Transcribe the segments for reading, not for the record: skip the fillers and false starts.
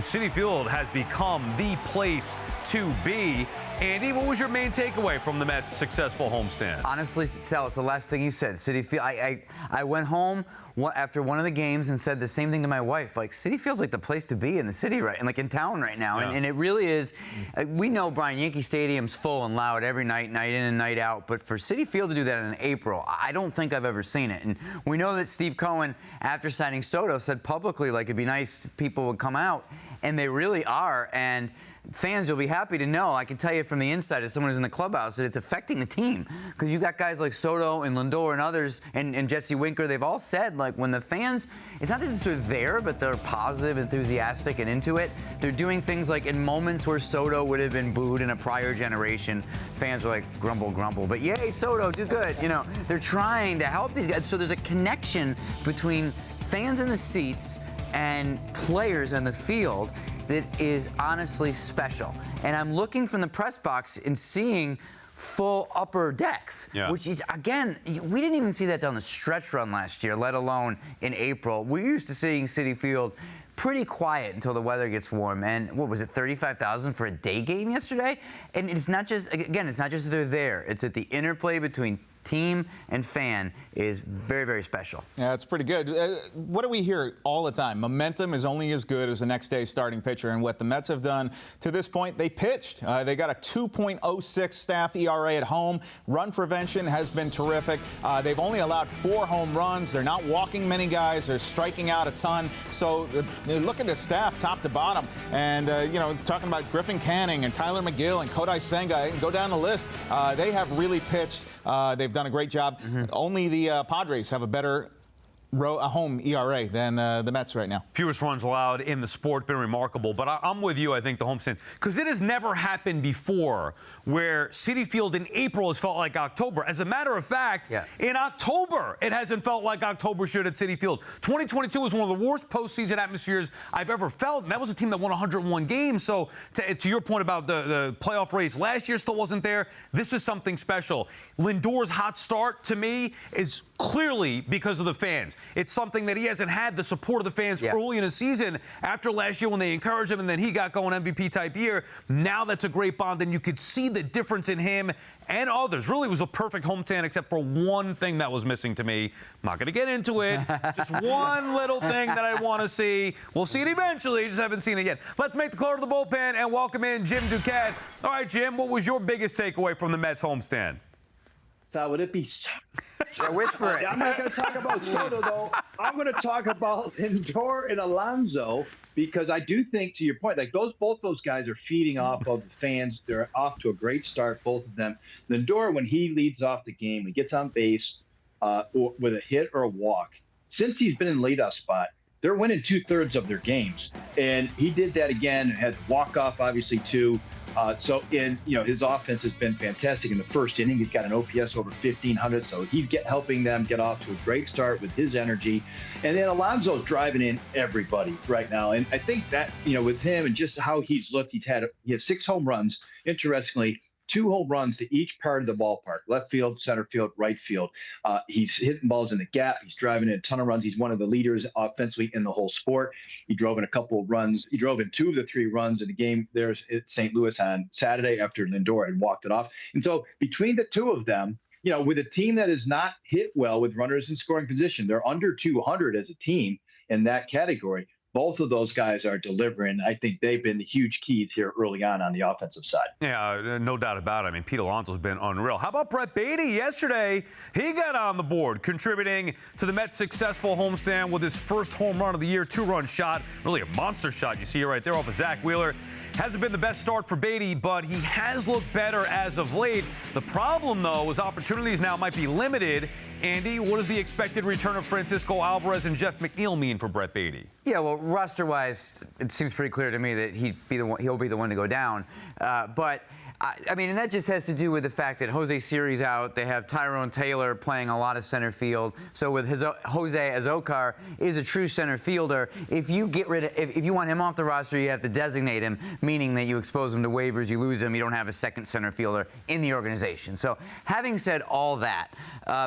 Citi Field has become the place to be. Andy, what was your main takeaway from the Mets' successful homestand? Honestly, Sal, it's the last thing you said. Citi Field. I went home after one of the games and said the same thing to my wife. Like, Citi Field's like the place to be in the city right, and like in town right now. Yeah. And it really is. We know, Bryan, Yankee Stadium's full and loud every night, night in and night out. But for Citi Field to do that in April, I don't think I've ever seen it. And we know that Steve Cohen, after signing Soto, said publicly like it'd be nice if people would come out, and they really are. And fans, you'll be happy to know, I can tell you from the inside as someone who's in the clubhouse, that it's affecting the team. Because you got guys like Soto and Lindor and others, and Jesse Winker, they've all said, like, when the fans, it's not that they're there, but they're positive, enthusiastic, and into it. They're doing things like in moments where Soto would have been booed in a prior generation, fans were like, grumble, grumble. But yay, Soto, do good. You know, they're trying to help these guys. So there's a connection between fans in the seats and players on the field that is honestly special. And I'm looking from the press box and seeing full upper decks, which is, again, we didn't even see that down the stretch run last year, let alone in April. We're used to seeing Citi Field pretty quiet until the weather gets warm. And what was it, 35,000 for a day game yesterday? And it's not just, again, it's not just that they're there. It's that the interplay between team and fan is very, very special. Yeah, it's pretty good. What do we hear all the time? Momentum is only as good as the next day's starting pitcher. And what the Mets have done to this point, they pitched. They got a 2.06 staff ERA at home. Run prevention has been terrific. They've only allowed 4 home runs. They're not walking many guys. They're striking out a ton. So look at the staff top to bottom. And, you know, talking about Griffin Canning and Tyler McGill and Kodai Senga, and go down the list. They have really pitched. They've done a great job. Only the Padres have a better home ERA than the Mets right now. Fewest runs allowed in the sport, been remarkable. But I'm with you, I think, the homestand, because it has never happened before where Citi Field in April has felt like October. As a matter of fact, in October, it hasn't felt like October should at Citi Field. 2022 was one of the worst postseason atmospheres I've ever felt, and that was a team that won 101 games. So to your point about the playoff race last year still wasn't there, this is something special. Lindor's hot start, to me, is clearly because of the fans. It's something that he hasn't had the support of the fans early in the season. After last year when they encouraged him and then he got going MVP type year, now that's a great bond, and you could see the difference in him and others. Really, it was a perfect homestand except for one thing that was missing to me. I'm not going to get into it. Just one little thing that I want to see. We'll see it eventually. Just haven't seen it yet. Let's make the call to the bullpen and welcome in Jim Duquette. All right, Jim, what was your biggest takeaway from the Mets homestand? So would it be? Whisper it. I'm not going to talk about Soto, though. I'm going to talk about Lindor and Alonso, because I do think, to your point, like both those guys are feeding off of the fans. They're off to a great start, both of them. Lindor, when he leads off the game, he gets on base with a hit or a walk. Since he's been in leadoff spot, they're winning 2/3 of their games, and he did that again. Had walk off, obviously, too. His offense has been fantastic in the first inning. He's got an OPS over 1,500, so he's helping them get off to a great start with his energy. And then Alonso's driving in everybody right now. And I think that, with him and just how he's looked, he has 6 home runs, interestingly, 2 home runs to each part of the ballpark, left field, center field, right field. He's hitting balls in the gap. He's driving in a ton of runs. He's one of the leaders offensively in the whole sport. He drove in a couple of runs. He drove in 2 of the 3 runs in the game there at St. Louis on Saturday after Lindor had walked it off. And so between the 2 of them, with a team that is not hit well with runners in scoring position, they're under 200 as a team in that category. Both of those guys are delivering. I think they've been the huge keys here early on the offensive side. Yeah, no doubt about it. I mean, Pete Alonso's been unreal. How about Brett Baty? Yesterday, he got on the board, contributing to the Mets' successful homestand with his first home run of the year, 2-run shot, really a monster shot. You see it right there off of Zach Wheeler. Hasn't been the best start for Baty, but he has looked better as of late. The problem, though, is opportunities now might be limited. Andy, what does the expected return of Francisco Alvarez and Jeff McNeil mean for Brett Baty? Yeah, well, roster-wise, it seems pretty clear to me that he'll be the one to go down. But I mean, and that just has to do with the fact that Jose Siri's out. They have Tyrone Taylor playing a lot of center field. So with Jose Azocar is a true center fielder. If you if you want him off the roster, you have to designate him, meaning that you expose him to waivers, you lose him, you don't have a second center fielder in the organization. So having said all that,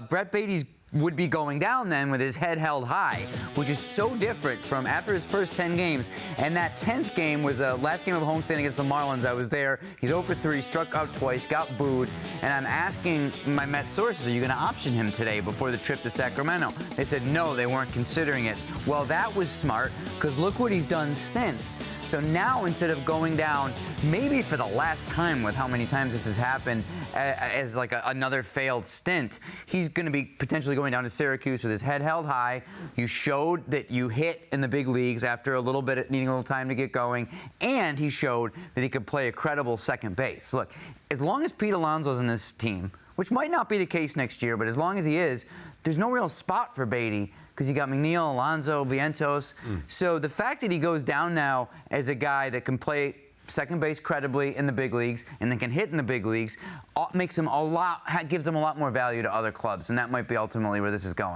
Brett Baty's would be going down then with his head held high, which is so different from after his first 10 games. And that 10th game was the last game of homestand against the Marlins. I was there. He's 0 for 3, struck out twice, got booed. And I'm asking my Mets sources, are you going to option him today before the trip to Sacramento? They said no, they weren't considering it. Well, that was smart, because look what he's done since. So now, instead of going down, maybe for the last time with how many times this has happened, as like another failed stint, he's going to be potentially going down to Syracuse with his head held high. You showed that you hit in the big leagues after a little bit, needing a little time to get going, and he showed that he could play a credible second base. Look, as long as Pete Alonso's in this team, which might not be the case next year, but as long as he is, there's no real spot for Baty, because you got McNeil, Alonso, Vientos. So the fact that he goes down now as a guy that can play second base credibly in the big leagues and then can hit in the big leagues makes him gives him a lot more value to other clubs, and that might be ultimately where this is going.